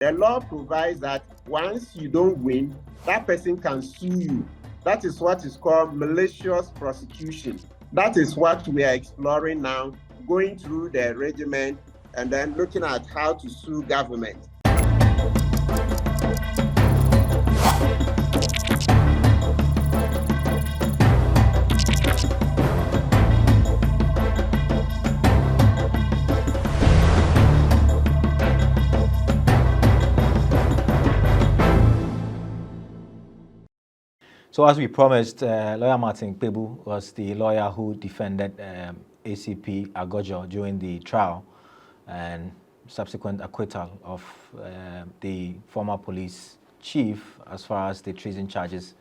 The law provides that once you don't win, that person can sue you. That is what is called malicious prosecution. That is what we are exploring now, going through the regiment and then looking at how to sue government. So as we promised, lawyer Martin Kpebu was the lawyer who defended ACP Agordzo during the trial and subsequent acquittal of the former police chief as far as the treason charges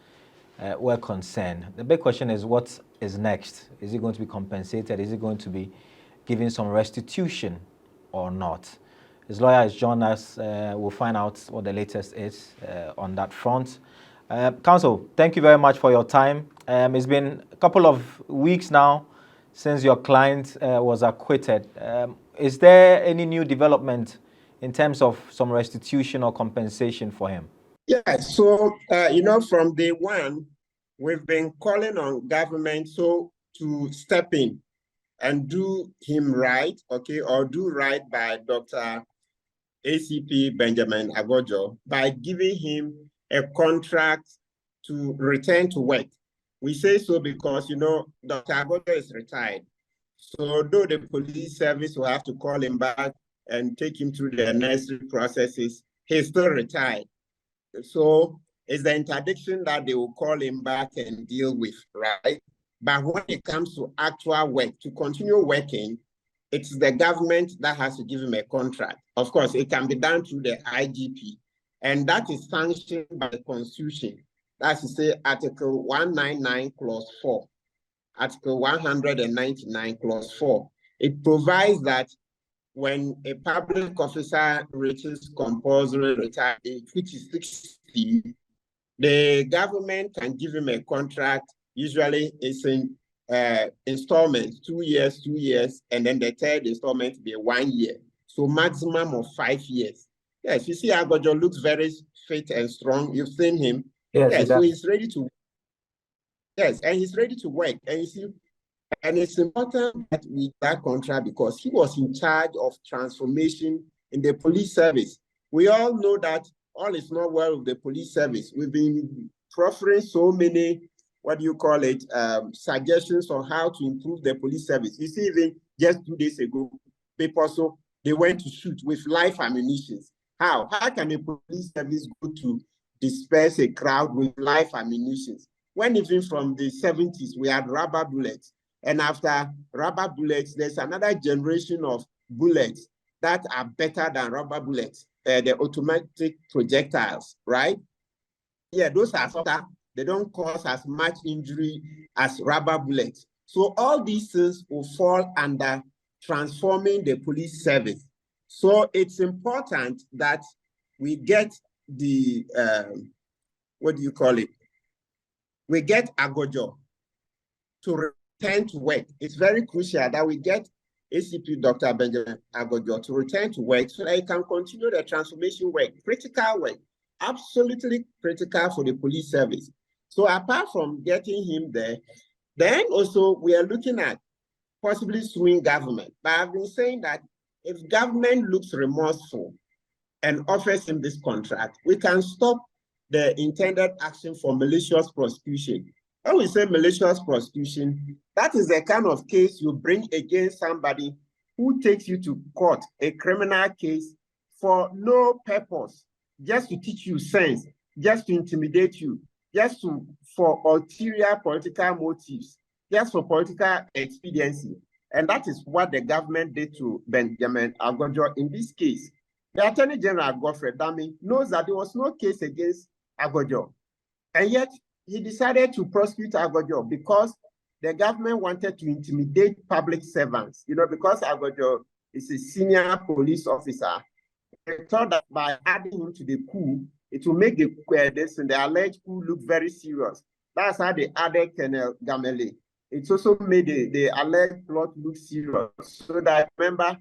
were concerned. The big question is, what is next? Is he going to be compensated? Is he going to be given some restitution or not? His lawyer has joined us. We'll find out what the latest is on that front. Counsel, thank you very much for your time. It's been a couple of weeks now since your client was acquitted. Is there any new development in terms of some restitution or compensation for him? Yes, so, from day one, we've been calling on government to step in and do him right, okay, or do right by Dr. ACP Benjamin Agordzo by giving him a contract to return to work. We say so because, Dr. Agordzo is retired. So though the police service will have to call him back and take him through the necessary processes, he's still retired. So it's the interdiction that they will call him back and deal with, right? But when it comes to actual work, to continue working, it's the government that has to give him a contract. Of course, it can be done through the IGP, and that is sanctioned by the Constitution. That's to say, Article 199, Clause 4, Article 199, Clause 4. It provides that when a public officer reaches compulsory retirement age, which is 60, the government can give him a contract. Usually, it's in installments, 2 years, and then the third installment be 1 year. So maximum of 5 years. Yes, you see, Agordzo looks very fit and strong. You've seen him. Yes, so he's ready to. Yes, and he's ready to work. And you see, and it's important that we that contract because he was in charge of transformation in the police service. We all know that all is not well with the police service. We've been proffering so many, suggestions on how to improve the police service. You see, even just 2 days ago, they went to shoot with live ammunition. How can a police service go to disperse a crowd with live ammunition? When even from the 70s, we had rubber bullets. And after rubber bullets, there's another generation of bullets that are better than rubber bullets, the automatic projectiles, right? Yeah, those are softer. They don't cause as much injury as rubber bullets. So all these things will fall under transforming the police service. So it's important that we get the, we get Agordzo to return to work. It's very crucial that we get ACP Dr. Benjamin Agordzo to return to work so that he can continue the transformation work, critical work, absolutely critical for the police service. So apart from getting him there, then also we are looking at possibly suing government. But I've been saying that if government looks remorseful and offers him this contract, we can stop the intended action for malicious prosecution. When we say malicious prosecution, that is the kind of case you bring against somebody who takes you to court, a criminal case, for no purpose, just to teach you sense, just to intimidate you, just for ulterior political motives, just for political expediency. And that is what the government did to Benjamin Agordzo in this case. The Attorney General, Godfrey Dami, knows that there was no case against Agordzo. And yet, he decided to prosecute Agordzo because the government wanted to intimidate public servants. Because Agordzo is a senior police officer, they thought that by adding him to the coup, it will make the alleged coup look very serious. That's how they added Colonel Gamele. It also made the alleged plot look serious. So that, remember,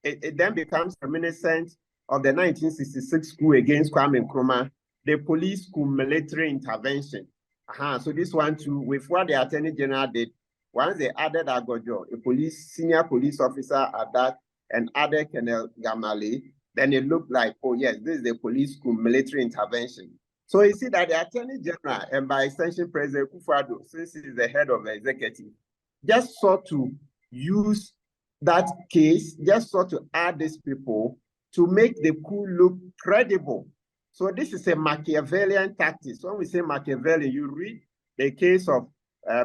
it then becomes reminiscent of the 1966 coup against Kwame Nkrumah, the police coup military intervention. So this one too, with what the Attorney General did, once they added Agordzo, a senior police officer at that, and added Colonel Gamale, then it looked like, oh yes, this is the police coup military intervention. So you see that the Attorney General, and by extension President Akufo-Addo, since he is the head of the executive, just sought to use that case, just sought to add these people to make the coup look credible. So this is a Machiavellian tactic. When we say Machiavelli, you read the case of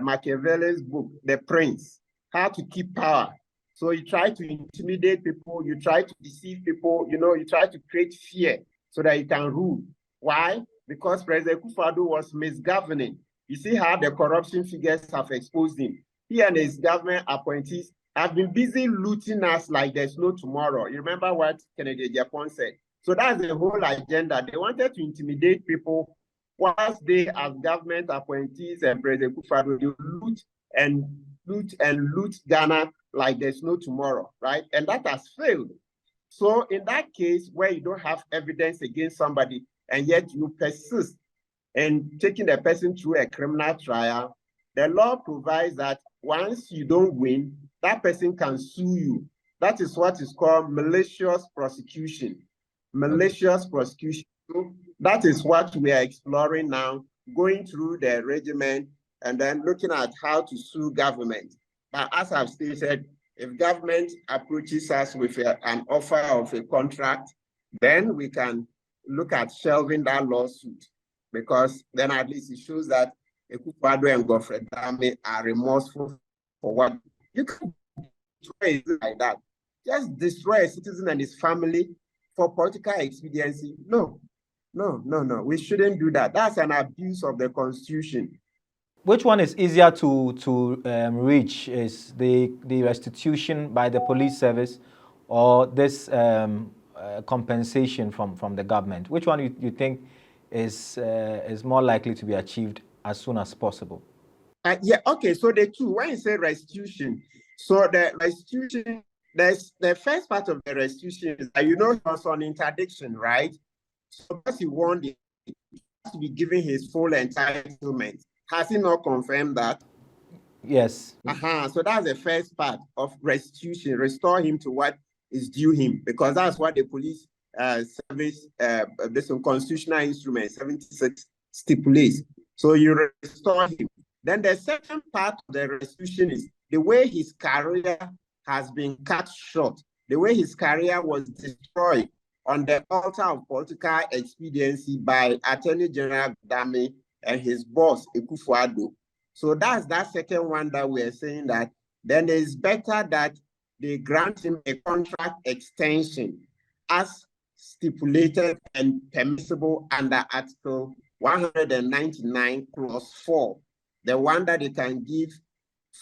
Machiavelli's book, The Prince, How to Keep Power. So you try to intimidate people, you try to deceive people, you try to create fear so that you can rule. Why? Because President Akufo-Addo was misgoverning. You see how the corruption figures have exposed him. He and his government appointees have been busy looting us like there's no tomorrow. You remember what Kennedy Japan said? So that's the whole agenda. They wanted to intimidate people whilst they, as government appointees and President Akufo-Addo, loot Ghana like there's no tomorrow, right? And that has failed. So in that case, where you don't have evidence against somebody, and yet you persist in taking the person through a criminal trial, the law provides that once you don't win, that person can sue you. That is what is called malicious prosecution. Malicious prosecution. So that is what we are exploring now, going through the regimen and then looking at how to sue government. But as I've stated, if government approaches us with an offer of a contract, then we can look at shelving that lawsuit, because then at least it shows that Akufo-Addo and Godfrey Dame are remorseful for what you can destroy it like that. Just destroy a citizen and his family for political expediency. No. We shouldn't do that. That's an abuse of the Constitution. Which one is easier to reach? Is the restitution by the police service, or this compensation from the government? Which one you think is more likely to be achieved as soon as possible? Yeah, okay, so the two, when you say restitution, so the restitution, there's the first part of the restitution is that, he was on interdiction, right? So because he won, he has to be given his full entitlement. Has he not confirmed that? Yes. So that's the first part of restitution, restore him to what is due him, because that's what the police service, this constitutional instrument 76 stipulates. So you restore him. Then the second part of the restitution is the way his career has been cut short, the way his career was destroyed on the altar of political expediency by Attorney General Dame and his boss, Akufo-Addo. So that's that second one that we're saying that then it's better that they grant him a contract extension as stipulated and permissible under Article 199 Clause 4, the one that they can give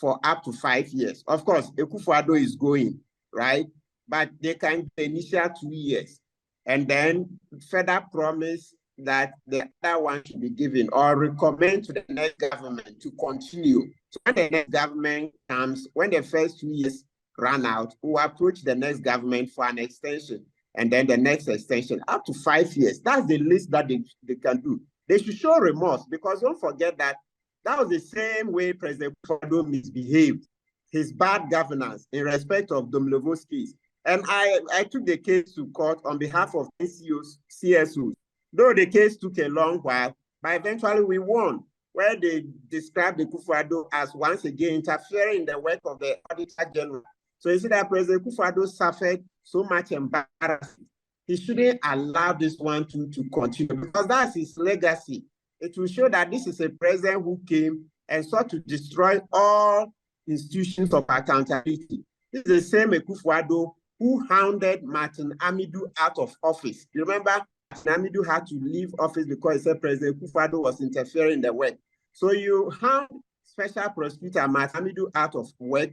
for up to 5 years. Of course, Akufo-Addo is going, right? But they can give the initial 2 years and then further promise that the other one should be given, or recommend to the next government to continue. So when the next government comes, when the first 2 years run out, we'll approach the next government for an extension, and then the next extension up to 5 years. That's the least that they can do. They should show remorse, because don't forget that that was the same way President Akufo-Addo misbehaved, his bad governance in respect of Domlevo's case. And I took the case to court on behalf of CSOs. Though the case took a long while, but eventually we won, where they described the Akufo-Addo as once again interfering in the work of the Auditor General. So you see that President Akufo-Addo suffered so much embarrassment. He shouldn't allow this one to continue, because that's his legacy. It will show that this is a president who came and sought to destroy all institutions of accountability. This is the same Akufo-Addo who hounded Martin Amidu out of office. You remember? Amidu had to leave office because he said President Akufo-Addo was interfering in the work. So you hound Special Prosecutor Martin Amidu out of work,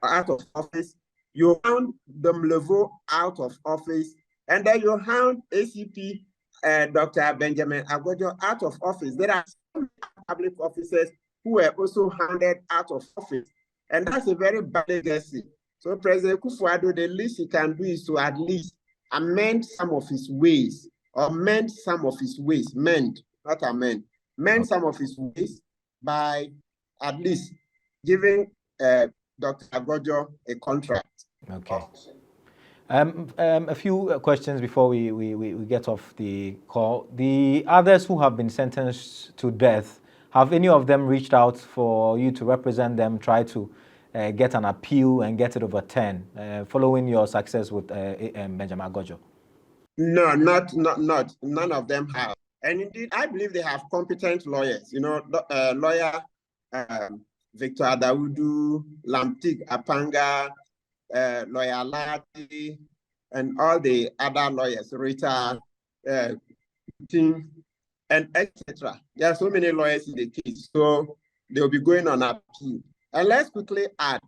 out of office. You hound Domlevo out of office, and then you hound ACP Dr. Benjamin Agordzo out of office. There are some public officers who were also hounded out of office, and that's a very bad legacy. So President Akufo-Addo, the least he can do is to at least amend some of his ways, or mend some of his ways, mend, not amend, mend some of his ways by at least giving Dr. Agordzo a contract. Okay. A few questions before we get off the call. The others who have been sentenced to death, have any of them reached out for you to represent them, try to get an appeal and get it overturned, following your success with Benjamin Agordzo? No, none of them have. And indeed, I believe they have competent lawyers. You know, lawyer Victor Adawudu, Lamtik Apanga, lawyer Lati, and all the other lawyers, Rita, team, and etc. There are so many lawyers in the case, so they'll be going on appeal. And let's quickly add,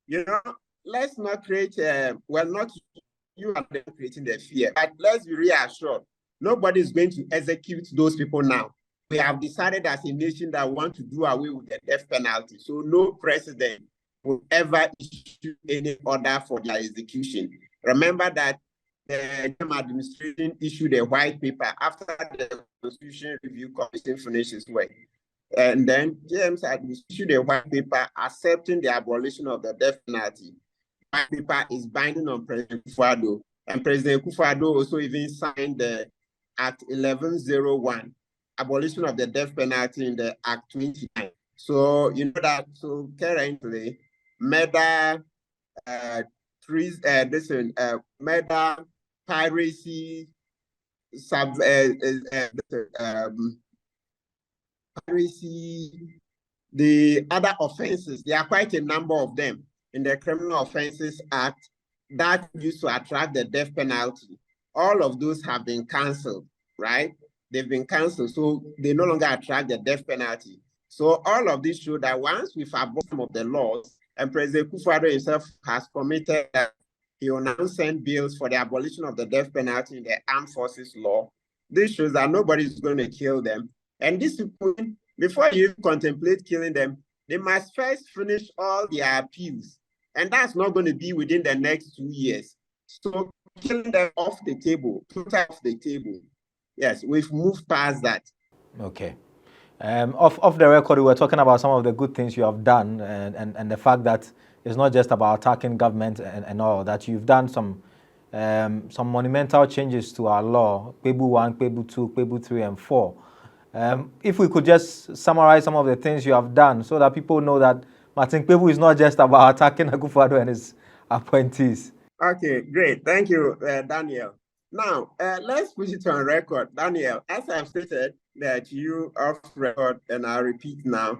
you know, let's not create, well, not you are creating the fear, but let's be reassured, nobody is going to execute those people now. We have decided as a nation that we want to do away with the death penalty. So no president will ever issue any order for their execution. Remember that the administration issued a white paper after the Constitution Review Commission finished its work. And then James had issued a white paper accepting the abolition of the death penalty. White paper is binding on President Akufo-Addo, and President Akufo-Addo also even signed the Act 1101, abolition of the death penalty in the Act 29. So you know that. So currently, murder, murder, piracy, piracy, the other offenses. There are quite a number of them in the Criminal Offences Act that used to attract the death penalty. All of those have been cancelled, right? They've been cancelled, so they no longer attract the death penalty. So all of this show that once we've abolished some of the laws, and President Akufo-Addo himself has committed that he will now send bills for the abolition of the death penalty in the Armed Forces Law, this shows that nobody is going to kill them. And these people, before you contemplate killing them, they must first finish all their appeals. And that's not going to be within the next 2 years. So killing them off the table, put off the table. Yes, we've moved past that. Okay. Off the record, we were talking about some of the good things you have done, and the fact that it's not just about attacking government and all, that you've done some monumental changes to our law, Kpebu 1, Kpebu 2, Kpebu 3, and 4. If we could just summarize some of the things you have done so that people know that Martin Kpebu is not just about attacking Akufo-Addo and his appointees. Okay, great. Thank you, Daniel. Now, let's put it on record. Daniel, as I've stated that you off record, and I'll repeat now,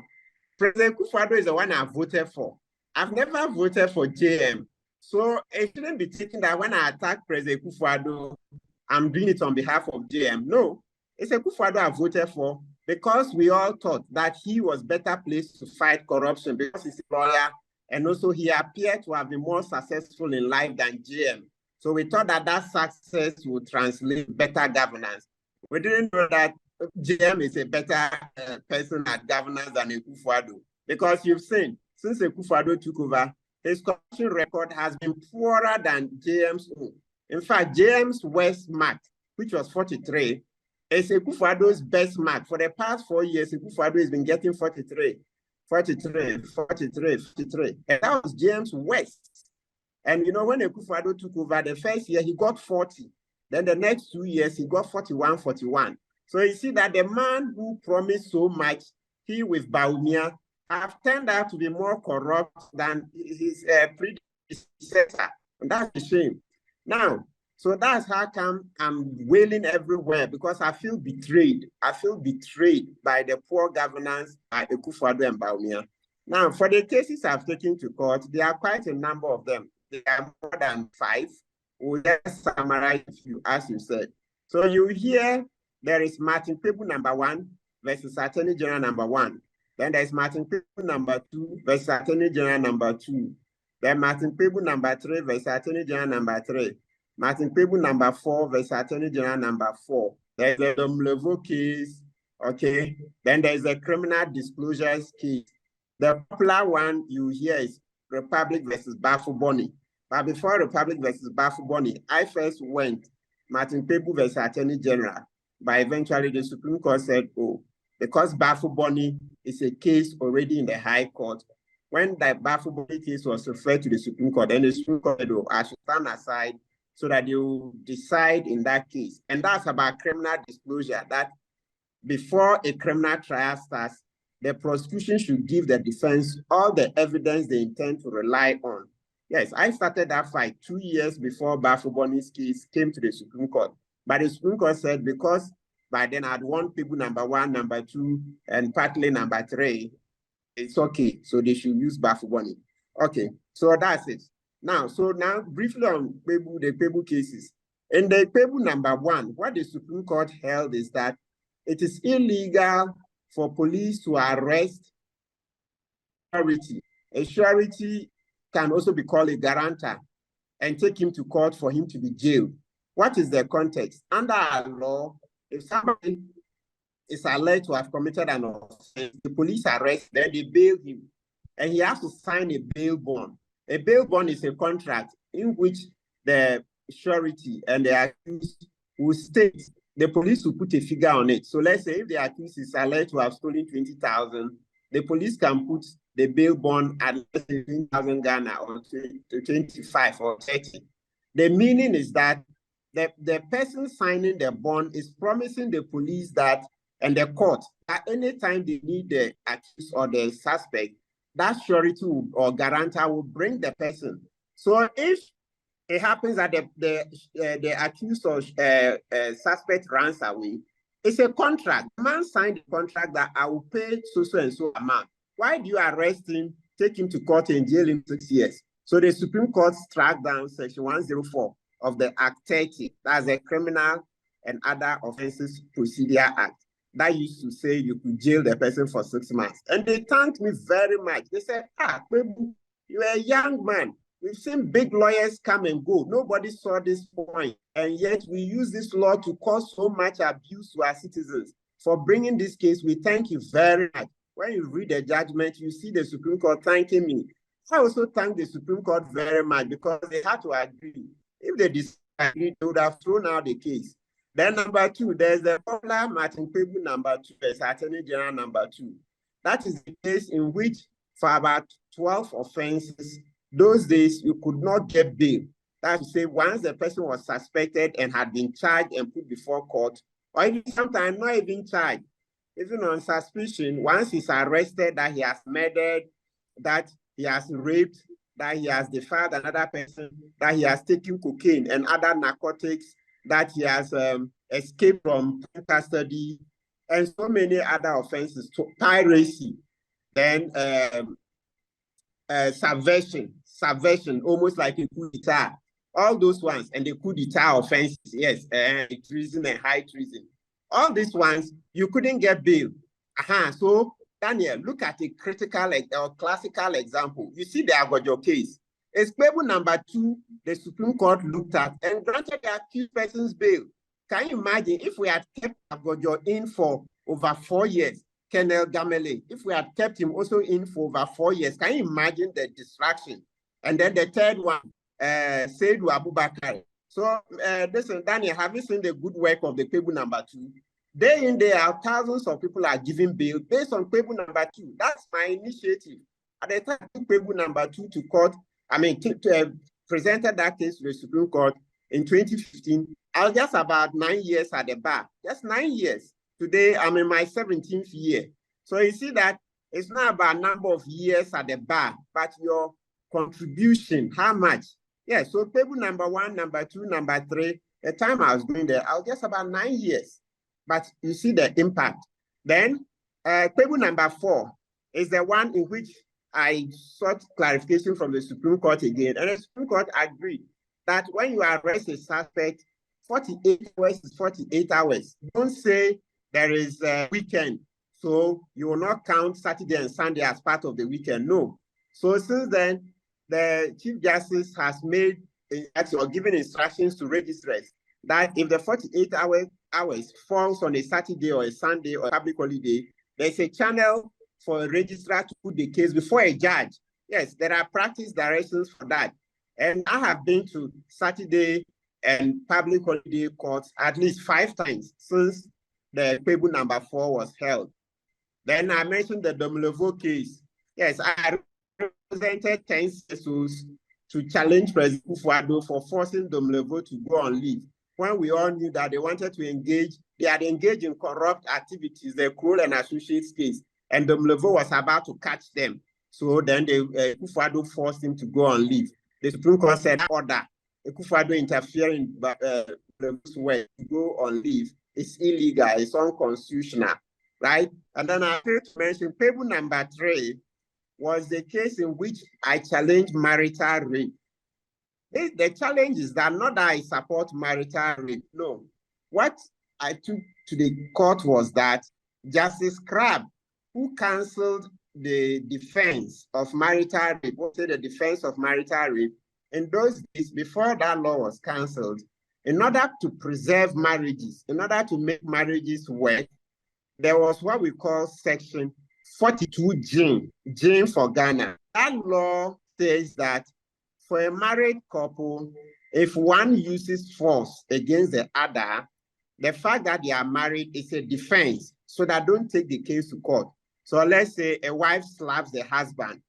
President Akufo-Addo is the one I voted for. I've never voted for JM. So it shouldn't be taken that when I attack President Akufo-Addo, I'm doing it on behalf of JM. No, it's Akufo-Addo I voted for because we all thought that he was better placed to fight corruption because he's a lawyer, and also he appeared to have been more successful in life than JM. So we thought that that success would translate better governance. We didn't know that JM is a better person at governance than Akufo-Addo, because you've seen, since Akufo-Addo took over, his corruption record has been poorer than JM's own. In fact, JM's worst mark, which was 43, is Akufo-Addo's best mark. For the past 4 years, Akufo-Addo has been getting 43, 43, 43, 43. And that was JM's worst. And you know, when Akufo-Addo took over, the first year, he got 40. Then the next 2 years, he got 41, 41. So you see that the man who promised so much, he with Bawumia, have turned out to be more corrupt than his predecessor. And that's a shame. Now, so that's how come I'm wailing everywhere, because I feel betrayed. I feel betrayed by the poor governance by Akufo-Addo and Bawumia. Now, for the cases I've taken to court, there are quite a number of them. There are more than 5. We'll just summarize a few, as you said. So you hear there is Martin Kpebu number 1 versus Attorney General number 1. Then there's Martin Kpebu number 2 versus Attorney General number 2. Then Martin Kpebu number 3 versus Attorney General number 3. Martin Kpebu number 4 versus Attorney General number 4. There's a Nkommo Wo Ho case, okay? Then there's a criminal disclosures case. The popular one you hear is Republic versus Bafuboni. But before Republic versus Bafuboni, I first went Martin Kpebu versus Attorney General. But eventually the Supreme Court said, oh, because Bafuboni is a case already in the High Court, when the Bafuboni case was referred to the Supreme Court, then the Supreme Court said, oh, I should stand aside so that they will decide in that case. And that's about criminal disclosure, that before a criminal trial starts, the prosecution should give the defense all the evidence they intend to rely on. Yes, I started that fight 2 years before Bafuboni's case came to the Supreme Court. But the Supreme Court said because by then I'd won people number 1, number 2, and partly number 3, it's okay. So they should use Bafuboni. Okay, so that's it. Now briefly on Kpebu, the Kpebu cases. In the Kpebu number 1, what the Supreme Court held is that it is illegal for police to arrest surety. A surety can also be called a guarantor and take him to court for him to be jailed. What is the context? Under our law, if somebody is alleged to have committed an offense, the police arrest, then they bail him, and he has to sign a bail bond. A bail bond is a contract in which the surety and the accused will state, the police will put a figure on it. So let's say if the accused is alleged to have stolen 20,000, the police can put the bail bond at 15,000 Ghana or 25 or 30. The meaning is that the person signing the bond is promising the police that, and the court, at any time they need the accused or the suspect, that surety or guarantor will bring the person. So if it happens that the accused or suspect runs away, it's a contract. The man signed a contract that I will pay so and so amount. Why do you arrest him, take him to court and jail him 6 years? So the Supreme Court struck down Section 104 of the Act 30, that's the Criminal and Other Offences Procedure Act, that used to say you could jail the person for 6 months. And they thanked me very much. They said, Kpebu, you're a young man. We've seen big lawyers come and go. Nobody saw this point. And yet we use this law to cause so much abuse to our citizens. For bringing this case, we thank you very much. When you read the judgment, you see the Supreme Court thanking me. I also thank the Supreme Court very much because they had to agree. If they disagreed, they would have thrown out the case. Then number 2, there's the popular Martin Kpebu number 2, as Attorney General number 2. That is the case in which for about 12 offenses, those days you could not get bail. That's to say, once the person was suspected and had been charged and put before court, or even sometimes not even charged, even on suspicion, once he's arrested that he has murdered, that he has raped, that he has defiled another person, that he has taken cocaine and other narcotics, that he has escaped from custody, and so many other offenses, piracy, then subversion, almost like a coup d'etat, all those ones, and the coup d'etat offenses, yes, treason and high treason. All these ones, you couldn't get bail. So, Daniel, look at a critical or classical example. You see the Agordzo case. It's Kpebu number 2, the Supreme Court looked at and granted the accused person's bail. Can you imagine if we had kept Agordzo in for over 4 years, Colonel Gamele, if we had kept him also in for over 4 years, can you imagine the distraction? And then the third one, Seydou Abubakar. So listen, Daniel, have you seen the good work of the Kpebu number 2? Day in, day out, thousands of people are giving bail based on Kpebu number 2. That's my initiative. At the time, Kpebu number 2 to court, presented that case to the Supreme Court in 2015. I was just about 9 years at the bar, just 9 years. Today, I'm in my 17th year. So you see that it's not about number of years at the bar, but your contribution, how much. Yeah, so Kpebu number 1, number 2, number 3, the time I was going there, I was just about 9 years. But you see the impact. Then Kpebu number 4 is the one in which I sought clarification from the Supreme Court again. And the Supreme Court agreed that when you arrest a suspect, 48 hours is 48 hours. Don't say there is a weekend, so you will not count Saturday and Sunday as part of the weekend. No. So since then, the Chief Justice has made or given instructions to registrars that if the 48 hours falls on a Saturday or a Sunday or a public holiday, there's a channel for a registrar to put the case before a judge. Yes, there are practice directions for that. And I have been to Saturday and public holiday courts at least 5 times since the Kpebu number 4 was held. Then I mentioned the Nkommo Wo Ho case. Yes, I represented 10 CSOs to challenge President Akufo-Addo for forcing Nkommo Wo Ho to go on leave, when we all knew that they wanted to engage, they had engaged in corrupt activities, the Kroll and Associates case, and Nkommo Wo Ho was about to catch them. So then Akufo-Addo forced him to go on leave. The Supreme Court said order. Akufo-Addo interfering Nkommo Wo Ho to go on leave is illegal, it's unconstitutional, right? And then I failed to mention Kpebu number 3 was the case in which I challenged marital rape. The challenge is that not that I support marital rape, no. What I took to the court was that Justice Crabb, who canceled the defense of marital rape, the defense of marital rape, in those days, before that law was canceled, in order to preserve marriages, in order to make marriages work, there was what we call section 42G, G for Ghana. That law says that for a married couple, if one uses force against the other, the fact that they are married is a defense, so that don't take the case to court. So let's say a wife slaps the husband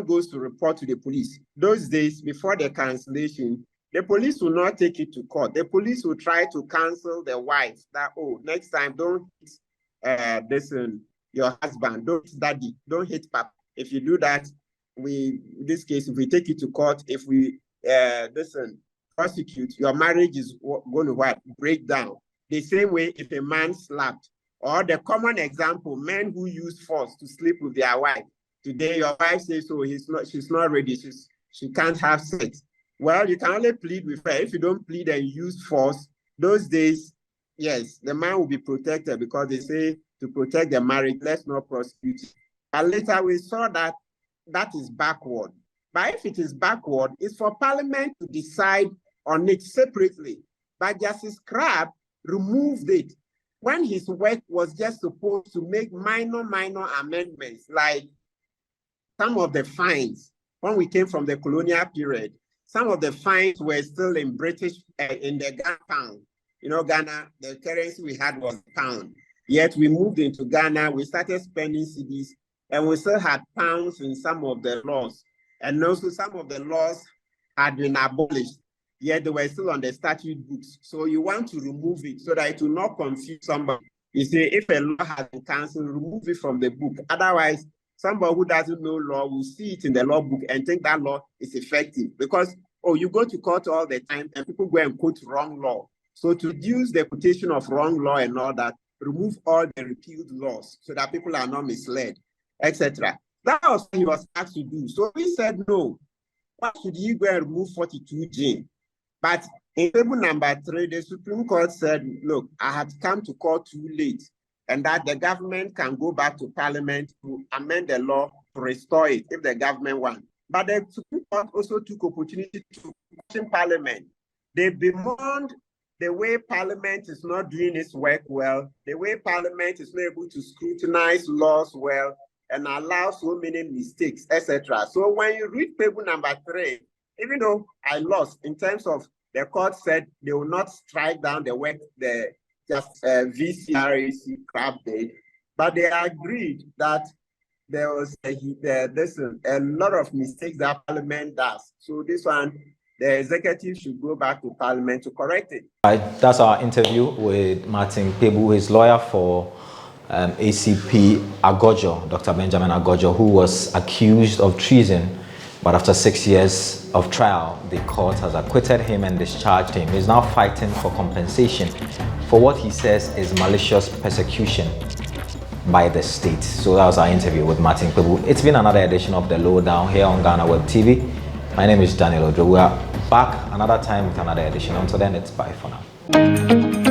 goes to report to the police. Those days, before the cancellation, the police will not take it to court. The police will try to cancel the wife that, oh, next time don't listen, your husband, don't hit daddy, don't hit papa. If you do that, in this case, if we take you to court, if we prosecute, your marriage is going to break down. The same way if a man slapped, or the common example, men who use force to sleep with their wife. Today, your wife says, so she's not ready, she can't have sex. Well, you can only plead with her. If you don't plead and use force, those days, yes, the man will be protected, because they say to protect the marriage, let's not prosecute. And later we saw that that is backward. But if it is backward, it's for Parliament to decide on it separately. But Justice Crabb removed it when his work was just supposed to make minor amendments, like some of the fines. When we came from the colonial period, some of the fines were still in British, in the Ghana pound. You know, Ghana, the currency we had was pound. Yet we moved into Ghana, we started spending cedis, and we still had pounds in some of the laws. And also some of the laws had been abolished, yet they were still on the statute books. So you want to remove it so that it will not confuse somebody. You say, if a law has been cancelled, remove it from the book. Otherwise, somebody who doesn't know law will see it in the law book and think that law is effective. Because, oh, you go to court all the time and people go and quote wrong law. So to use the quotation of wrong law and all that, remove all the repealed laws so that people are not misled, etc. That was what he was asked to do. So we said, no, why should he go and remove 42G? But in Kpebu number 3, the Supreme Court said, look, I had come to court too late, and that the government can go back to Parliament to amend the law to restore it if the government wants. But the Supreme Court also took opportunity to question Parliament. They bemoaned the way Parliament is not doing its work well, the way Parliament is not able to scrutinize laws well, and allow so many mistakes, etc. So when you read Kpebu number 3, even though I lost in terms of the court said they will not strike down the work the VCRAC Crabb did, but they agreed that there was a lot of mistakes that Parliament does. So this one, the executive should go back to Parliament to correct it. That's our interview with Martin Kpebu, his lawyer for ACP Agordzo, Dr. Benjamin Agordzo, who was accused of treason, but after 6 years of trial, the court has acquitted him and discharged him. He's now fighting for compensation for what he says is malicious persecution by the state. So that was our interview with Martin Kpebu. It's been another edition of the Lowdown here on GhanaWeb TV. My name is Daniel Odro. We are back another time with another edition. Until then, it's bye for now.